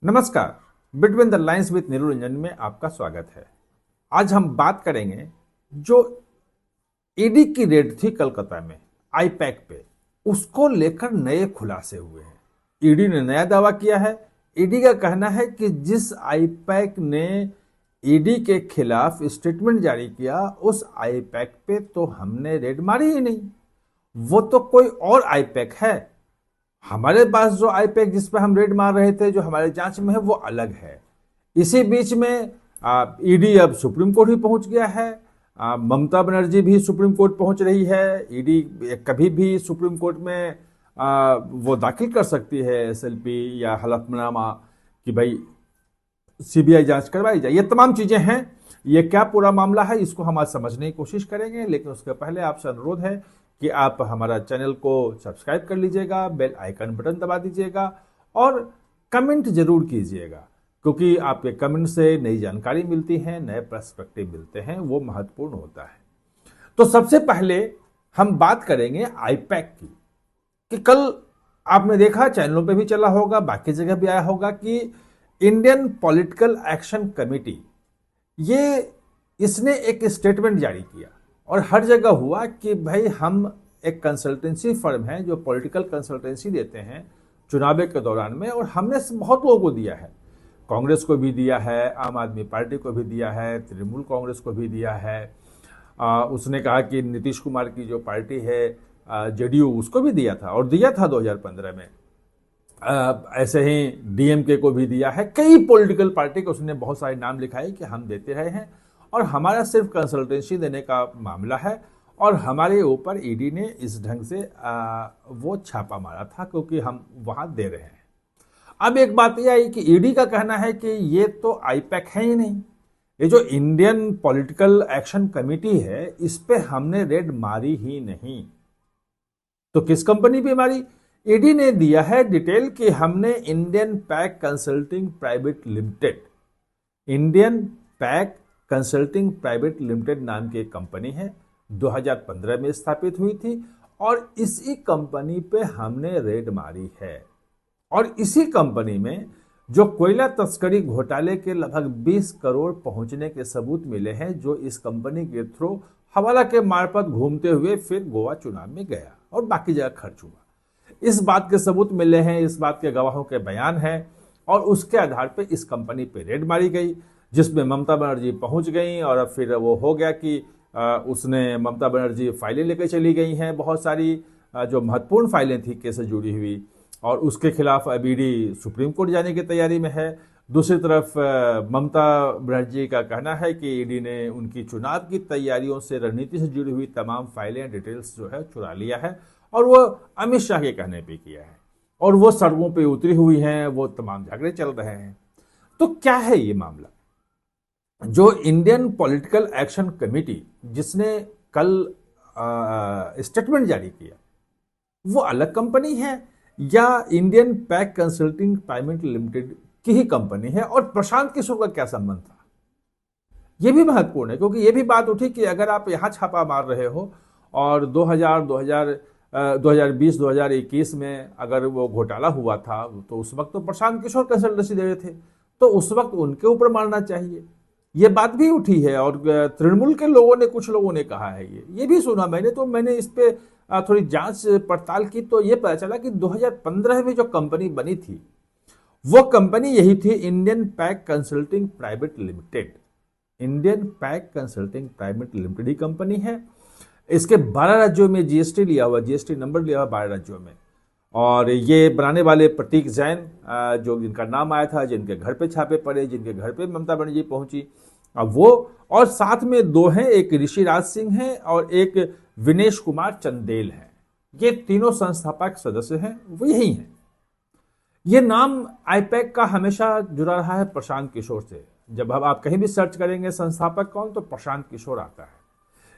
नमस्कार। Between the lines with Neeru Ranjan में आपका स्वागत है। आज हम बात करेंगे जो ईडी की रेड थी कलकत्ता में आईपैक पे, उसको लेकर नए खुलासे हुए हैं। ईडी ने नया दावा किया है। ईडी का कहना है कि जिस आईपैक ने ईडी के खिलाफ स्टेटमेंट जारी किया, उस आईपैक पे तो हमने रेड मारी ही नहीं, वो तो कोई और आईपैक है। हमारे पास जो आईपैक जिस पे हम रेड मार रहे थे, जो हमारे जांच में है, वो अलग है। इसी बीच में ईडी अब सुप्रीम कोर्ट ही पहुंच गया है। ममता बनर्जी भी सुप्रीम कोर्ट पहुंच रही है। ईडी कभी भी सुप्रीम कोर्ट में वो दाखिल कर सकती है एसएलपी या हलफनामा कि भाई सीबीआई जांच करवाई जाए। ये तमाम चीजें हैं। ये क्या पूरा मामला है, इसको हम आज समझने की कोशिश करेंगे, लेकिन उसके पहले आपसे अनुरोध है कि आप हमारा चैनल को सब्सक्राइब कर लीजिएगा, बेल आइकन बटन दबा दीजिएगा और कमेंट जरूर कीजिएगा, क्योंकि आपके कमेंट से नई जानकारी मिलती है, नए पर्सपेक्टिव मिलते हैं, वो महत्वपूर्ण होता है। तो सबसे पहले हम बात करेंगे आईपैक की कि कल आपने देखा, चैनलों पे भी चला होगा, बाकी जगह भी आया होगा कि इंडियन पॉलिटिकल एक्शन कमेटी इसने एक स्टेटमेंट जारी किया और हर जगह हुआ कि भाई हम एक कंसल्टेंसी फर्म है जो पॉलिटिकल कंसल्टेंसी देते हैं चुनाव के दौरान में, और हमने बहुत लोगों को दिया है। कांग्रेस को भी दिया है, आम आदमी पार्टी को भी दिया है, तृणमूल कांग्रेस को भी दिया है। उसने कहा कि नीतीश कुमार की जो पार्टी है जेडीयू, उसको भी दिया था और दिया था 2015 में। ऐसे ही डीएमके को भी दिया है। कई पॉलिटिकल पार्टी को उसने बहुत सारे नाम लिखाए कि हम देते रहे हैं और हमारा सिर्फ कंसल्टेंसी देने का मामला है, और हमारे ऊपर ईडी ने इस ढंग से वो छापा मारा था क्योंकि हम वहां दे रहे हैं। अब एक बात यह आई कि ईडी का कहना है कि ये तो आईपैक है ही नहीं, ये जो इंडियन पॉलिटिकल एक्शन कमेटी है, इस पे हमने रेड मारी ही नहीं। तो किस कंपनी पे मारी? ईडी ने दिया है डिटेल कि हमने Indian pack consulting private limited, Indian pack consulting private limited नाम की एक कंपनी है, 2015 में स्थापित हुई थी, और इसी कंपनी पे हमने रेड मारी है। और इसी कंपनी में जो कोयला तस्करी घोटाले के लगभग 20 करोड़ पहुंचने के सबूत मिले हैं, जो इस कंपनी के थ्रू हवाला के मार्फत घूमते हुए फिर गोवा चुनाव में गया और बाकी जगह खर्च हुआ। इस बात के सबूत मिले हैं, इस बात के गवाहों के बयान हैं, और उसके आधार पे इस कंपनी पे रेड मारी गई, जिसमें ममता बनर्जी पहुंच गई। और अब फिर वो हो गया कि उसने ममता बनर्जी फाइलें लेकर चली गई हैं, बहुत सारी जो महत्वपूर्ण फाइलें थी केस से जुड़ी हुई, और उसके खिलाफ अब ईडी सुप्रीम कोर्ट जाने की तैयारी में है। दूसरी तरफ ममता बनर्जी का कहना है कि ईडी ने उनकी चुनाव की तैयारियों से, रणनीति से जुड़ी हुई तमाम फाइलें, डिटेल्स जो है चुरा लिया है, और वो अमित शाह के कहने पे किया है, और वो सड़कों पे उतरी हुई हैं, वो तमाम झगड़े चल रहे हैं। तो क्या है ये मामला? जो इंडियन पॉलिटिकल एक्शन कमेटी जिसने कल स्टेटमेंट जारी किया, वो अलग कंपनी है या Indian pack consulting private limited की ही कंपनी है? और प्रशांत किशोर का क्या संबंध था, यह भी महत्वपूर्ण है, क्योंकि यह भी बात उठी कि अगर आप यहां छापा मार रहे हो और 2020-2021 में अगर वो घोटाला हुआ था, तो उस वक्त तो प्रशांत किशोर कंसल्टेंसी दे रहे थे, तो उस वक्त उनके ऊपर मारना चाहिए। ये बात भी उठी है, और तृणमूल के लोगों ने, कुछ लोगों ने कहा है, ये भी सुना मैंने। तो मैंने इस पे थोड़ी जांच पड़ताल की, तो ये पता चला कि 2015 में जो कंपनी बनी थी, वो कंपनी यही थी, Indian pack consulting private limited. Indian pack consulting private limited ही कंपनी है। इसके 12 राज्यों में जीएसटी लिया हुआ, जीएसटी नंबर लिया हुआ 12 राज्यों में। और ये बनाने वाले प्रतीक जैन, जो जिनका नाम आया था, जिनके घर पे छापे पड़े, जिनके घर पे ममता बनर्जी पहुंची, अब वो, और साथ में दो हैं, एक ऋषिराज सिंह है और एक विनेश कुमार चंदेल है। ये तीनों संस्थापक सदस्य हैं, वो यही हैं। ये नाम आईपैक का हमेशा जुड़ा रहा है प्रशांत किशोर से। जब आप कहीं भी सर्च करेंगे संस्थापक कौन, तो प्रशांत किशोर आता है।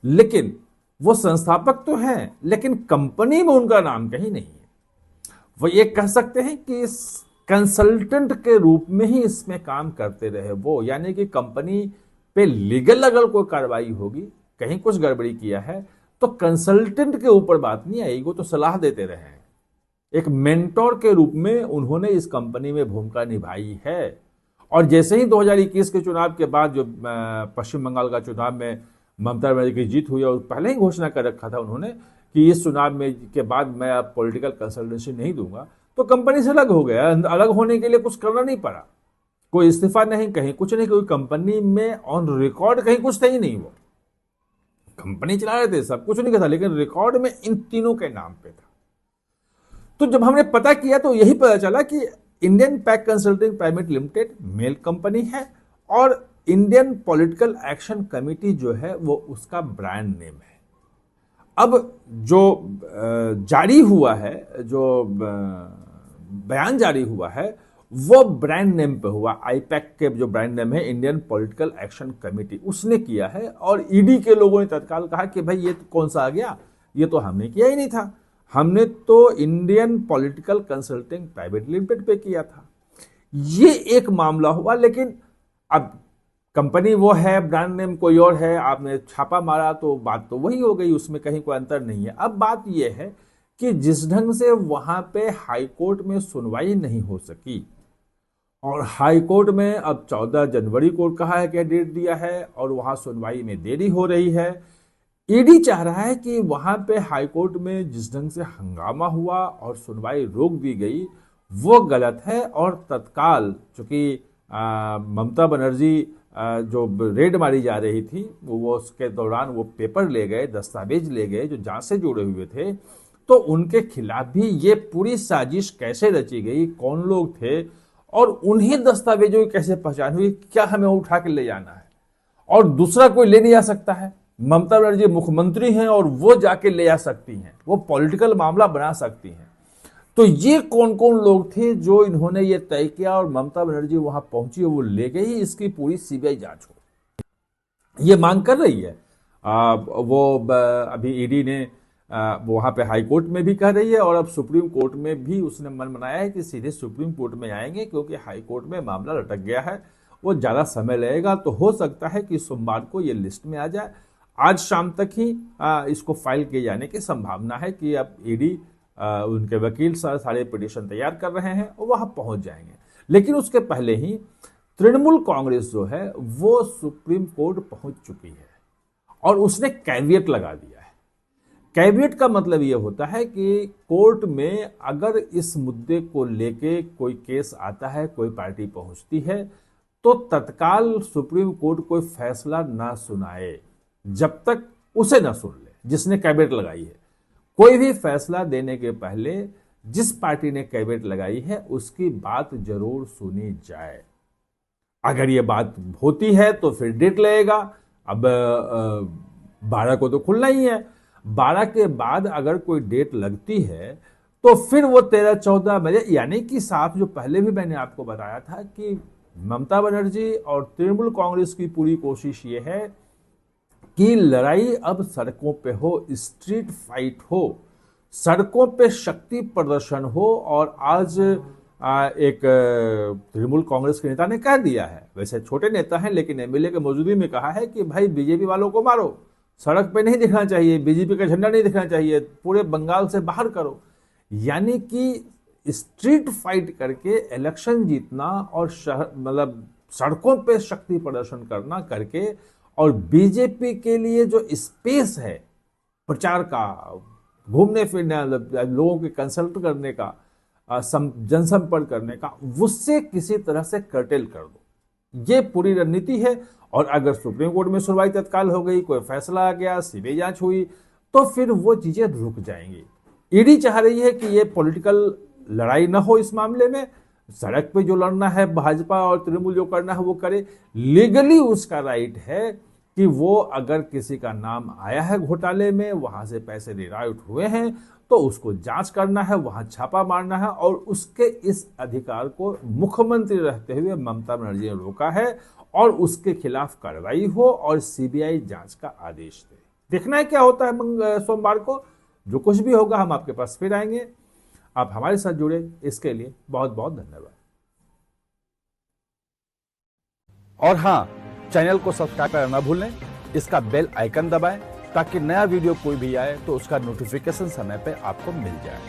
लेकिन वो संस्थापक तो हैं, लेकिन कंपनी में उनका नाम कहीं नहीं है। वो ये कह सकते हैं कि इस कंसल्टेंट के रूप में ही इसमें काम करते रहे वो, यानी कि कंपनी पे लीगल अगर कोई कार्रवाई होगी, कहीं कुछ गड़बड़ी किया है, तो कंसल्टेंट के ऊपर बात नहीं आएगी, वो तो सलाह देते रहे हैं। एक मेंटोर के रूप में उन्होंने इस कंपनी में भूमिका निभाई है। और जैसे ही 2021 के चुनाव के बाद जो पश्चिम बंगाल का चुनाव में ममता बनर्जी की जीत हुई, और पहले ही घोषणा कर रखा था उन्होंने कि इस चुनाव में के बाद मैं अब पॉलिटिकल कंसल्टेंसी नहीं दूंगा, तो कंपनी से अलग हो गया। अलग होने के लिए कुछ करना नहीं पड़ा, कोई इस्तीफा नहीं, कहीं कुछ नहीं, कोई कंपनी में ऑन रिकॉर्ड कहीं कुछ था ही नहीं। वो कंपनी चला रहे थे, सब कुछ नहीं था, लेकिन रिकॉर्ड में इन तीनों के नाम पे था। तो जब हमने पता किया तो यही पता चला कि Indian pack consulting private limited मेल कंपनी है और इंडियन पॉलिटिकल एक्शन कमेटी जो है वो उसका ब्रांड नेम है। अब जो जारी हुआ है, जो बयान जारी हुआ है, वो ब्रांड नेम पे हुआ। आईपैक के जो ब्रांड नेम है इंडियन पॉलिटिकल एक्शन कमेटी, उसने किया है। और ईडी के लोगों ने तत्काल कहा कि भाई ये तो कौन सा आ गया, ये तो हमने किया ही नहीं था, हमने तो Indian political consulting private limited पे किया था। ये एक मामला हुआ। लेकिन अब कंपनी वो है, ब्रांड नेम कोई और है, आपने छापा मारा तो बात तो वही हो गई, उसमें कहीं कोई अंतर नहीं है। अब बात ये है कि जिस ढंग से वहां पे हाई कोर्ट में सुनवाई नहीं हो सकी, और हाई कोर्ट में अब 14 जनवरी को कहा है कि डेट दिया है, और वहां सुनवाई में देरी हो रही है। ईडी चाह रहा है कि वहां पे हाई कोर्ट में जिस ढंग से हंगामा हुआ और सुनवाई रोक दी गई वो गलत है, और तत्काल चूंकि ममता बनर्जी जो रेड मारी जा रही थी वो उसके दौरान वो पेपर ले गए, दस्तावेज ले गए जो जांच से जुड़े हुए थे, तो उनके खिलाफ भी ये पूरी साजिश कैसे रची गई, कौन लोग थे, और उन्हीं दस्तावेजों की कैसे पहचान हुई, क्या हमें उठा के ले जाना है और दूसरा कोई ले नहीं जा सकता है। ममता बनर्जी मुख्यमंत्री हैं और वो जाके ले जा सकती हैं, वो पॉलिटिकल मामला बना सकती हैं। तो ये कौन कौन लोग थे जो इन्होंने ये तय किया और ममता बनर्जी वहां पहुंची और वो ले गई, इसकी पूरी सीबीआई जांच हो, ये मांग कर रही है। अभी ईडी ने वहां पे हाई कोर्ट में भी कह रही है, और अब सुप्रीम कोर्ट में भी उसने मन बनाया है कि सीधे सुप्रीम कोर्ट में आएंगे, क्योंकि हाई कोर्ट में मामला लटक गया है, वो ज्यादा समय लगेगा। तो हो सकता है कि सोमवार को ये लिस्ट में आ जाए। आज शाम तक ही इसको फाइल किए जाने की संभावना है कि अब ईडी उनके वकील सारे पिटीशन तैयार कर रहे हैं और वहां पहुंच जाएंगे। लेकिन उसके पहले ही तृणमूल कांग्रेस जो है वो सुप्रीम कोर्ट पहुंच चुकी है और उसने कैविएट लगा दिया है। कैविएट का मतलब यह होता है कि कोर्ट में अगर इस मुद्दे को लेके कोई केस आता है, कोई पार्टी पहुंचती है, तो तत्काल सुप्रीम कोर्ट कोई फैसला ना सुनाए जब तक उसे ना सुन ले जिसने कैविएट लगाई है। कोई भी फैसला देने के पहले जिस पार्टी ने कैविएट लगाई है उसकी बात जरूर सुनी जाए। अगर ये बात होती है तो फिर डेट लगेगा। अब 12 को तो खुलना ही है, 12 के बाद अगर कोई डेट लगती है तो फिर वो 13-14 बजे, यानी कि साफ, जो पहले भी मैंने आपको बताया था कि ममता बनर्जी और तृणमूल कांग्रेस की पूरी कोशिश ये है कि लड़ाई अब सड़कों पे हो, स्ट्रीट फाइट हो, सड़कों पे शक्ति प्रदर्शन हो। और आज एक तृणमूल कांग्रेस के नेता ने कह दिया है, वैसे छोटे नेता हैं लेकिन एमएलए के मौजूदगी में कहा है कि भाई बीजेपी वालों को मारो, सड़क पे नहीं दिखना चाहिए, बीजेपी का झंडा नहीं दिखना चाहिए, पूरे बंगाल से बाहर करो। यानी कि स्ट्रीट फाइट करके इलेक्शन जीतना और मतलब सड़कों पे शक्ति प्रदर्शन करना करके, और बीजेपी के लिए जो स्पेस है प्रचार का, घूमने फिरने, लोगों के कंसल्ट करने का, जनसंपर्क करने का, उससे किसी तरह से कर्टेल कर दो, ये पूरी रणनीति है। और अगर सुप्रीम कोर्ट में सुनवाई तत्काल हो गई, कोई फैसला आ गया, सीबीआई जांच हुई, तो फिर वो चीजें रुक जाएंगी। ईडी चाह रही है कि ये पॉलिटिकल लड़ाई ना हो इस मामले में, सड़क पे जो लड़ना है भाजपा और तृणमूल जो करना है वो करे। लीगली उसका राइट है कि वो अगर किसी का नाम आया है घोटाले में, वहां से पैसे डिराइव हुए हैं, तो उसको जांच करना है, वहां छापा मारना है। और उसके इस अधिकार को मुख्यमंत्री रहते हुए ममता बनर्जी ने रोका है, और उसके खिलाफ कार्रवाई हो और सीबीआई जांच का आदेश दे। देखना है क्या होता है सोमवार को। जो कुछ भी होगा हम आपके पास फिर आएंगे। आप हमारे साथ जुड़े इसके लिए बहुत बहुत धन्यवाद। और हाँ, चैनल को सब्सक्राइब करना ना भूलें, इसका बेल आइकन दबाएं ताकि नया वीडियो कोई भी आए तो उसका नोटिफिकेशन समय पे आपको मिल जाए।